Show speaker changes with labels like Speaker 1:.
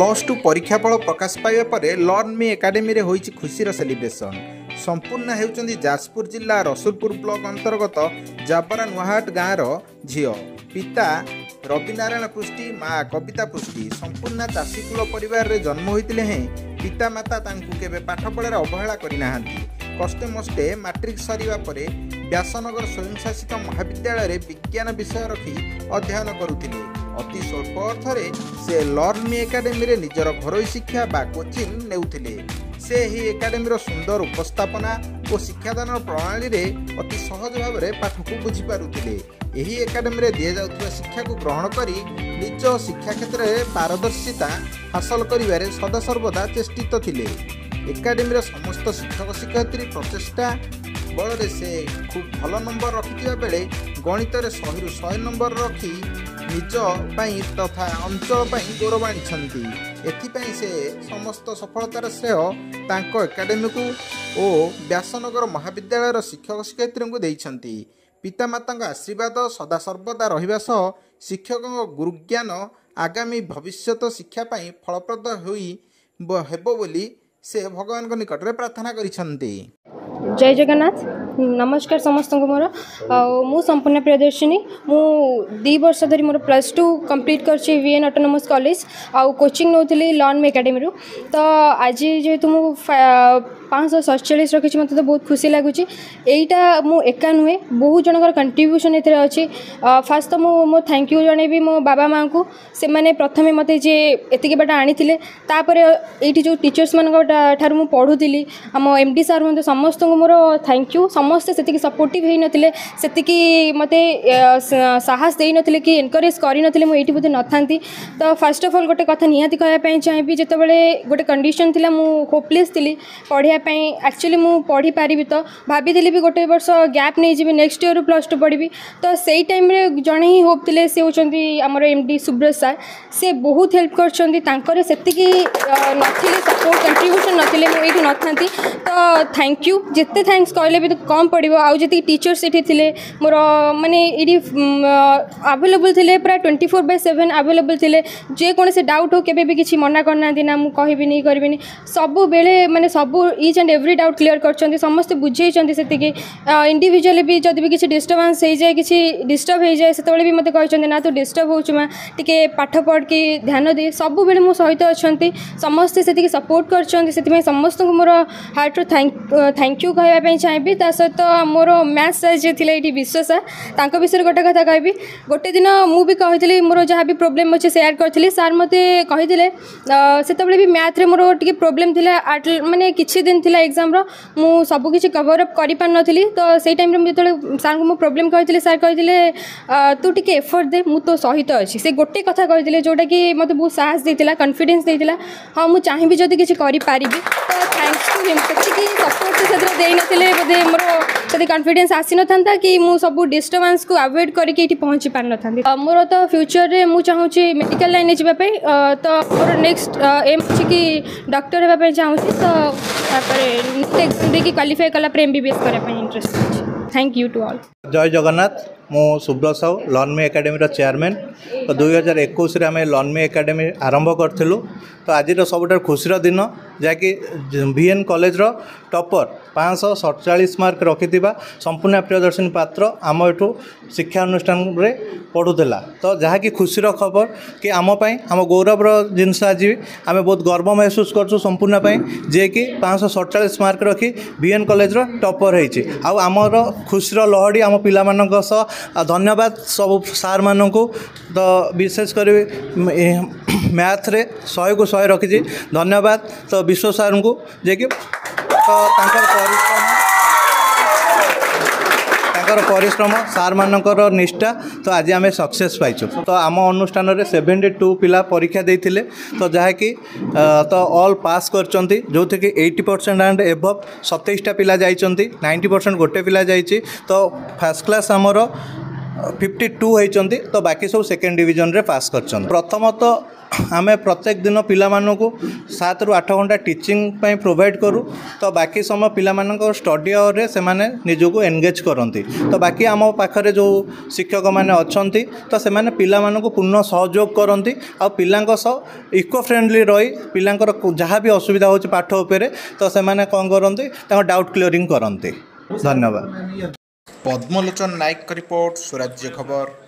Speaker 1: +2 परीक्षाफल प्रकाश पाइबा पर लर्न मी एकाडेमी रे होइछि खुशीर सेलिब्रेशन। संपूर्ण हेउचंदी जाजपुर जिला रसूलपुर ब्लॉक अंतर्गत जाबरा नुहाट गाँव झील। पिता रविनारायण पृष्टि, माँ कविता पृष्टि संपूर्ण चाषीकूल परिवार रे जन्म होइतिले हैं। पिता माता तांकु केबे पाठ पढ़ार अवहेला करिनाहांती। कष्टे मष्टे मैट्रिक सरिबा परे व्यासनगर स्वयंशासित महाविद्यालय रे विज्ञान विषय रखी अध्ययन करुथिले। अति स्वल्प अर्थरे से लर्न मी एकाडेमी रे निजर घरोई शिक्षा बा कोचिंग नेउथिले। से ही एकाडेमी सुंदर उपस्थापना और शिक्षादान प्रणाली रे अति सहज भाव में पाठ को बुझी पारुथिले। एही एकाडेमी रे दिया जाउथुवा शिक्षा को ग्रहण करी निज शिक्षा क्षेत्र में पारदर्शिता हासिल करिबारे सदा सर्वदा चेष्टित थिले। एकाडेमी समस्त शिक्षक शिक्षयित्री प्रचेष्टा बल से खूब भल नंबर रखिथिबा बेले गणित रे 100 रु 100 नंबर रखी निज पाई तथा अंचल पाई गौरव आनिछंती। एथिपाई से समस्त सफलतार श्रेय तांको एकाडेमी को ओ व्यासनगर महाविद्यालय शिक्षक शिक्षयित्री को देइछंती। पितामाता आशीर्वाद सदा सर्वदा रहिबा सह शिक्षकों गुरुज्ञान आगामी भविष्यत शिक्षा पाई फलप्रद हेबो बोली से भगवान को निकट में प्रार्थना करिछंती।
Speaker 2: जय जगन्नाथ। नमस्कार समस्त को मोर मु संपूर्ण प्रियदर्शिनी मु 2 वर्ष धरी मोर +2 कंप्लीट करछि वीएन ऑटोनोमस कॉलेज आ कोचिंग नौथिली लर्न मी एकेडमी रो। तो आज जेहेतु मु 547 रखी मत तो बहुत खुशी लगुच। यहीटा मु एका नुहे बहुत जनकर कंट्रीब्यूशन एथे अछि। फास्ट तो मो थैंक यू जणेबी मो बाबा माँ को से माने प्रथमे मते जे एतिके बाटा आनिथिले। तापर एठी जो टीचर्स मान ठार मु पढुथिली हम एमडी सर मते समस्त को मोर थैंक यू। समस्ते सेतिकी सपोर्टिव हेई नथिले, सेतिकी मते साहस देई नथिले कि एनकरेज करि नथिले मु एठी बोधे नथांती। तो फर्स्ट ऑफ ऑल गोटे कथा निहाती कहया पई चाहेबी जेते बेले गोटे कंडीशन थिला मु होपलेस थिली पढ़िया पई। एक्चुअली मु पढ़ी पारिबी तो भाबी भी गोटे वर्ष गैप नहीं जी नेक्स्ट ईयर +2 पढ़ी। तो सेई टाइम रे जणे ही होप थिले से होचंती हमर एमडी सुब्रत सर। से बहुत हेल्प करछंती, तांकर सेतिकी नथिले सपोर्ट कंट्रीब्यूशन नथिले मु एठी नथांती। तो थैंक यू जेते थैंक्स कहले भी तो कम पड़ो। आउ जी टीचर्स ये थे मोर माने ये आवेलेबल थे पूरा 24/7 आवेलेबल थे। जेकोसी डाउट हो केबे भी किसी मना करना ना मुझे कहबी नहीं करबी सब बेले माने सब each and every doubt clear कर समस्ते बुझे से इंडिविजुअली भी जब भी किसी डिस्टर्बांस हो जाए किसी डिस्टर्ब हो जाए से भी मत कहते ना तू डिस्टर्ब हो टे पाठ पढ़ के ध्यान दे सब बेले मो सहित अच्छा समस्ते से सपोर्ट कर समस्त को मोर हार्ट रू थैंक यू कहवाई चाहिए। ता सहित मोर मैथ्स सर जी थे ये विश्व सर विषय गोटे कथा कहि गोटे दिन मुझे कही मोर जहाँ भी प्रोब्लेम अच्छे सेयार करी सार मत कही से भी मैथ रे मोर टे प्रोब्लेम थी माने किछि दिन थिला एग्जाम रो मु सब किछि कवर अप करि पार नथिली। तो सेई टाइम रे जेतले सार को मो प्रॉब्लम कहितले सार कहितले तू टिके एफर्ट दे मु तो सहित अछि। से गोटे कथा कहितले जोटा कि मते बहुत साहस देतिला कॉन्फिडेंस देतिला। हां मु चाहिबी जदी किछि करि पारिबी। तो थैंक्स टू हिम कि सपोर्ट से सेतरा देई नथिले बोधे मोर सेति कॉन्फिडेंस आसी नथांता कि मु सब डिस्टर्बेंस को अवॉइड करके एठी पहुंची पार नथांती। मोर तो फ्यूचर रे मु चाहूची मेडिकल लाइन में जिबा पे। तो मोर नेक्स्ट एम अछि कि डॉक्टर हेबा पे चाहूची। तो एग्जाम देखिए क्वालिफाई कला एमबीबीएस करने इंटरेस्ट अच्छे। Thank you to all.
Speaker 3: जय जगन्नाथ। मु Subrat Sahu Learn Me Academy chairman. तो 2021 आम लर्न मी एकाडेमी आरंभ करूँ। तो आज सबुठ खुशी दिन जहाँकि वीएन कॉलेज टॉपर 547 मार्क रखि संपूर्ण प्रियदर्शिनी पात्र आम एठू शिक्षा अनुष्ठान रे पढ़ुला। तो जहाँकि खुशीर खबर कि आमपाई आम गौरवर जिनस आज आम बहुत गर्व महसूस करूँ संपूर्ण जे कि 547 मार्क रखी वीएन कॉलेज टॉपर होती। आमर खुशीर लहड़ी आम पिला मानक सह धन्यवाद सब सार मानू। तो विशेषकर मैथ रे 100 को 100 रखी धन्यवाद। तो विश्व सार को जे कि परिश्रम सार मानकर निष्ठा। तो आज आम सक्सेस पाइचु। तो आम अनुष्ठान रे 72 पिला परीक्षा देइथिले। तो जहाँकि तो ऑल पास करचंती जो थे कि 80% एंड एबव 27टा पिला जाइचंती 90% गोटे पिला जाइची। तो फर्स्ट क्लास आमर 52 होइचंती। तो बाकी सब सेकेंड डिवीजन रे पास करचंती। प्रथम तो आमे प्रत्येक दिन पिलामानकु 7 ରୁ 8 घंटा टीचिंग पे प्रोवाइड करूँ। तो बाकी समय पिलामानक स्टडी आवर रे से माने निजको एंगेज करती। तो बाकी आम पाखरे जो शिक्षक मैंने अच्छी तो से माने पिलामानकु पूर्ण सहयोग करती आ पिलांक सह इको फ्रेंडली रही पिलांकर जहाँ भी असुविधा होची पाठ उपरे तो से माने कौन करती डाउट क्लियरिंग करती। धन्यवाद।
Speaker 1: पद्मलोचन नायक का रिपोर्ट, स्वराज्य खबर।